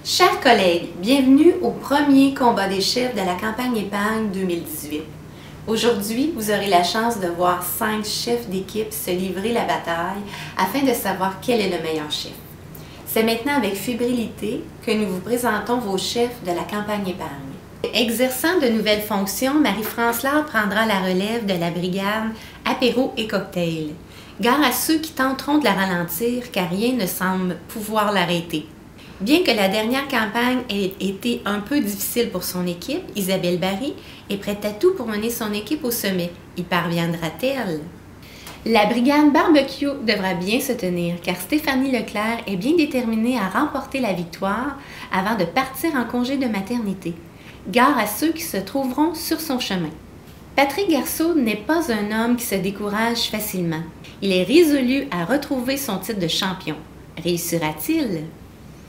Chers collègues, bienvenue au premier combat des chefs de la campagne épargne 2018. Aujourd'hui, vous aurez la chance de voir 5 chefs d'équipe se livrer la bataille afin de savoir quel est le meilleur chef. C'est maintenant avec fébrilité que nous vous présentons vos chefs de la campagne épargne. Exerçant de nouvelles fonctions, Marie-France Lard prendra la relève de la brigade apéro et cocktail. Gare à ceux qui tenteront de la ralentir car rien ne semble pouvoir l'arrêter. Bien que la dernière campagne ait été un peu difficile pour son équipe, Isabelle Barry est prête à tout pour mener son équipe au sommet. Y parviendra-t-elle? La brigade barbecue devra bien se tenir car Stéphanie Leclerc est bien déterminée à remporter la victoire avant de partir en congé de maternité. Gare à ceux qui se trouveront sur son chemin. Patrick Garceau n'est pas un homme qui se décourage facilement. Il est résolu à retrouver son titre de champion. Réussira-t-il?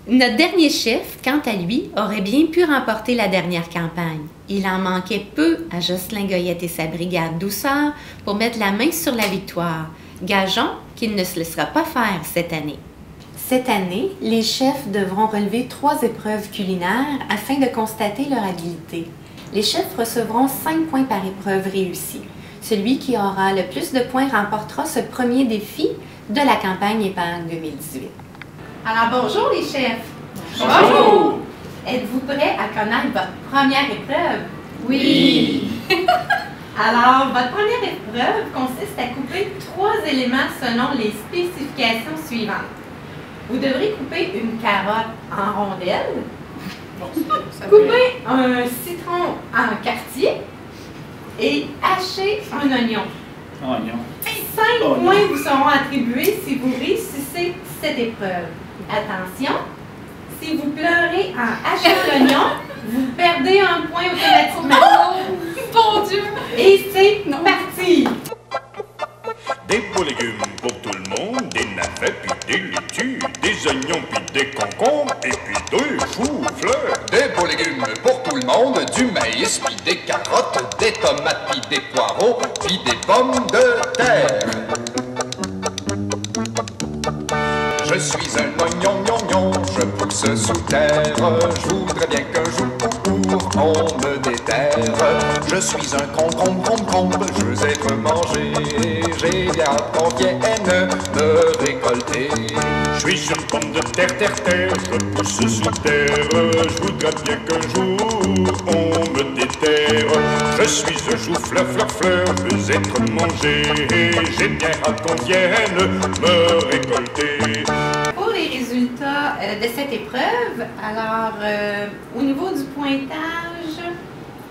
Notre dernier chef, quant à lui, aurait bien pu remporter la dernière campagne. Il en manquait peu à Jocelyn Goyette et sa brigade douceur pour mettre la main sur la victoire. Gageons qu'il ne se laissera pas faire cette année. Cette année, les chefs devront relever 3 épreuves culinaires afin de constater leur habileté. Les chefs recevront 5 points par épreuve réussie. Celui qui aura le plus de points remportera ce premier défi de la campagne épargne 2018. Alors, bonjour les chefs! Bonjour! Êtes-vous prêts à connaître votre première épreuve? Oui! Alors, votre première épreuve consiste à couper 3 éléments selon les spécifications suivantes. Vous devrez couper une carotte en rondelles, couper un citron en quartier et hacher un oignon. 5 points vous seront attribués si vous réussissez cette épreuve. Attention, si vous pleurez en hachant l'oignon, vous perdez un point automatiquement. Mon Dieu! Et c'est parti! Des beaux légumes pour tout le monde, des navets puis des laitues, des oignons puis des concombres et puis des choux-fleurs. Des beaux légumes pour tout le monde, du maïs puis des carottes, des tomates puis des poireaux, puis des pommes de terre. Je suis un oignon, je pousse sous terre. Je voudrais bien qu'un jour on me déterre. Je suis un concombre, je veux être mangé. J'ai bien hâte qu'on vienne me récolter. Je suis une pomme de terre, je pousse sous terre. Je voudrais bien qu'un jour on me déterre. Je suis un chou fleur, je veux être mangé. J'ai bien hâte qu'on vienne me récolter. Pour les résultats de cette épreuve, alors au niveau du pointage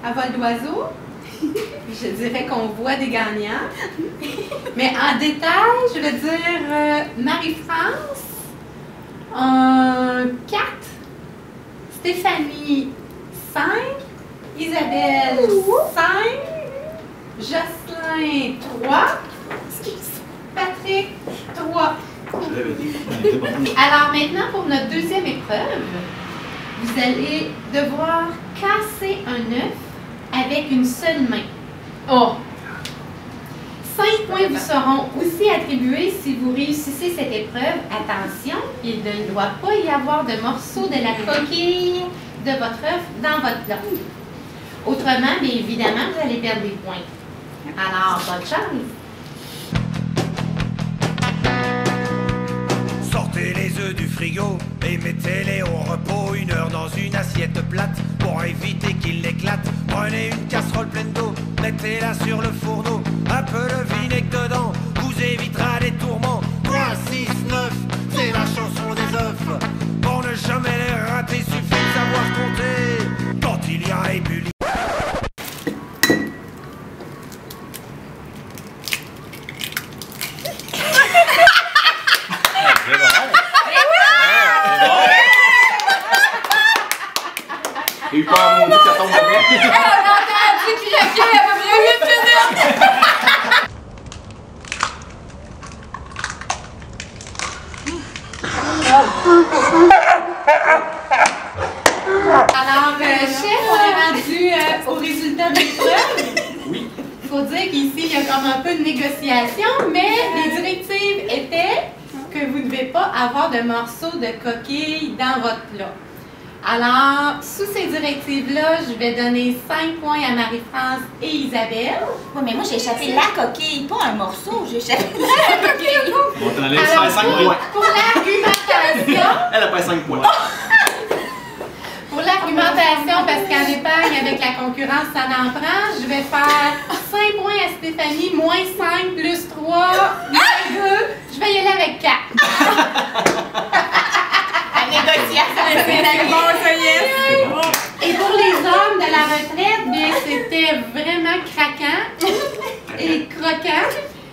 à vol d'oiseau, je dirais qu'on voit des gagnants. Mais en détail, je veux dire Marie-France, 4, Stéphanie, 5, Isabelle, 5, Jocelyn, 3, Patrick, 3. Alors maintenant, pour notre deuxième épreuve, vous allez devoir casser un œuf avec une seule main. Oh! 5 points vous seront aussi attribués si vous réussissez cette épreuve. Attention, il ne doit pas y avoir de morceaux de la coquille de votre œuf dans votre plat. Autrement, bien évidemment, vous allez perdre des points. Alors, bonne chance! Sortez les œufs du frigo et mettez-les au repos 1 heure dans une assiette plate pour éviter qu'ils éclatent. Prenez une casserole pleine d'eau, mettez-la sur le fourneau, un peu de vinaigre dedans, vous évitera les tourments. 3, 6, 9, c'est la chanson des œufs. Pour ne jamais les rater, suffit de savoir compter quand il y a ébullition. Il peut avoir mon Dieu, ça tombe bien. On a entendu crier, elle va mieux finir. Alors, chef, on est rendu au résultat de l'épreuve. Oui. Il faut dire qu'ici, il y a comme un peu de négociation, mais les directives étaient que vous ne devez pas avoir de morceaux de coquille dans votre plat. Alors, sous ces directives-là, je vais donner 5 points à Marie-France et Isabelle. Oui, mais moi, j'ai échappé la coquille, pas un morceau. J'ai échappé la coquille. On t'enlève Alors, 5 points. pour l'argumentation, Elle a pas 5 points. pour l'argumentation, parce qu'en épargne, avec la concurrence, ça en prend, je vais faire 5 points à Stéphanie, moins 5, plus 3, moins 2. Je vais y aller avec 4. C'est bon, ça y est. Et pour les hommes de la retraite, bien, c'était vraiment craquant et croquant.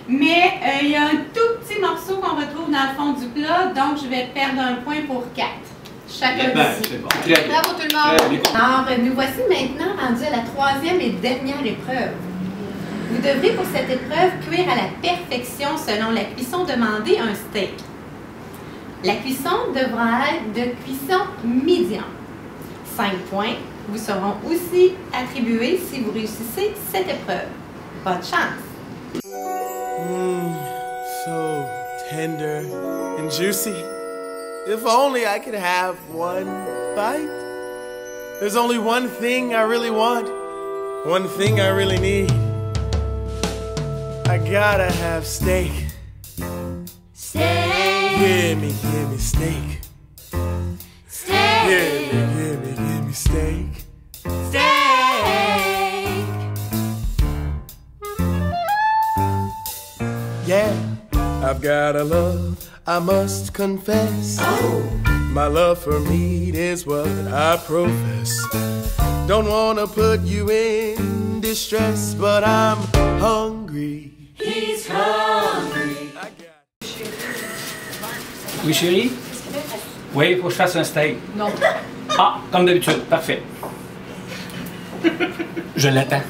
Mais il y a un tout petit morceau qu'on retrouve dans le fond du plat, donc je vais perdre un point pour 4. Chacun d'ici. C'est bon. Très bien. Bravo tout le monde. Très bien. Alors, nous voici maintenant rendus à la 3e et dernière épreuve. Vous devrez pour cette épreuve cuire à la perfection selon la cuisson demandée un steak. La cuisson devra être de cuisson médium. 5 points vous seront aussi attribués si vous réussissez cette épreuve. Bonne chance! So tender and juicy. If only I could have one bite. There's only one thing I really want, one thing I really need. I gotta have steak. Give me steak. Give me steak. Yeah, I've got a love, I must confess. My love for meat is what I profess. Don't wanna put you in distress, but I'm hungry. He's hungry. Oui, chérie? Oui, il faut que je fasse un steak. Non. Ah, comme d'habitude, parfait. Je l'attends.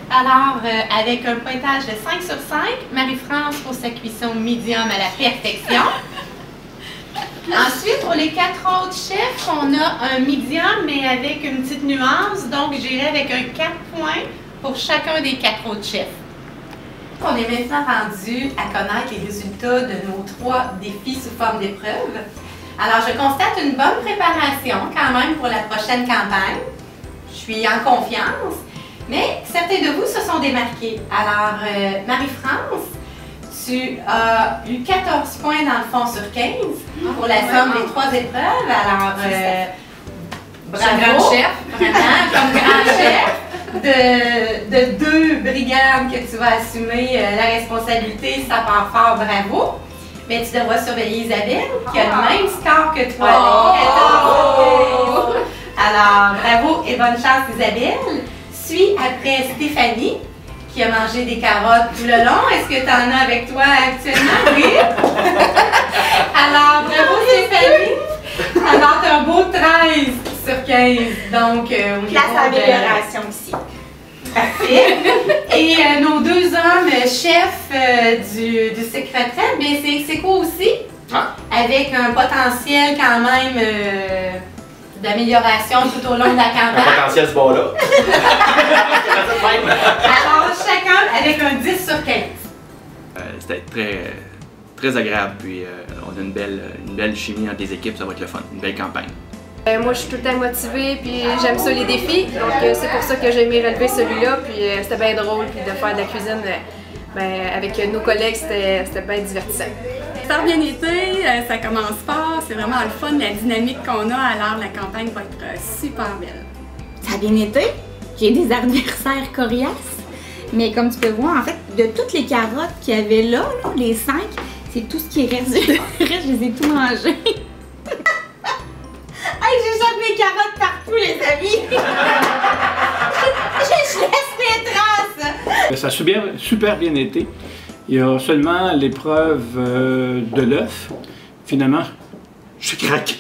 Alors, avec un pointage de 5 sur 5, Marie-France pour sa cuisson médium à la perfection. Ensuite, pour les 4 autres chefs, on a un médium, mais avec une petite nuance. Donc, j'irai avec un 4 points pour chacun des 4 autres chefs. On est maintenant rendu à connaître les résultats de nos 3 défis sous forme d'épreuve. Alors, je constate une bonne préparation quand même pour la prochaine campagne. Je suis en confiance, mais certains de vous se sont démarqués. Alors, Marie-France, tu as eu 14 points dans le fond sur 15 pour la somme des 3 épreuves. Alors, bravo! Grand chef. Vraiment, comme grand chef de 2 brigades que tu vas assumer la responsabilité, ça part fort, bravo! Mais tu devras surveiller Isabelle, qui a le même score que toi, avec 14 points. Alors, bravo et bonne chance Isabelle. Suit après Stéphanie, qui a mangé des carottes tout le long. Est-ce que tu en as avec toi actuellement? Oui. Alors, bravo Stéphanie. Alors, tu as un beau 13 sur 15. Donc, Place à amélioration ici. Parfait. Et nos 2 hommes chefs du cycle retraite, bien c'est quoi aussi? Avec un potentiel quand même d'amélioration tout au long de la campagne. Un potentiel ce bas-là. Alors, chacun avec un 10 sur 15. C'était très agréable, puis on a une belle chimie entre les équipes, ça va être le fun, une belle campagne. Moi, je suis tout le temps motivée, puis j'aime ça les défis. Donc, c'est pour ça que j'ai aimé relever celui-là. Puis, c'était bien drôle, puis de faire de la cuisine avec nos collègues, c'était bien divertissant. Ça a bien été, ça commence fort, c'est vraiment le fun, la dynamique qu'on a, alors la campagne va être super belle. Ça a bien été. J'ai des adversaires coriaces, mais comme tu peux voir, en fait, de toutes les carottes qu'il y avait là, les 5, c'est tout ce qui reste. Le reste, je les ai tout mangées. Hey, j'échappe mes carottes partout, les amis! je laisse mes traces! Ça a super bien été. Il y a seulement l'épreuve de l'œuf. Finalement, je suis craqué.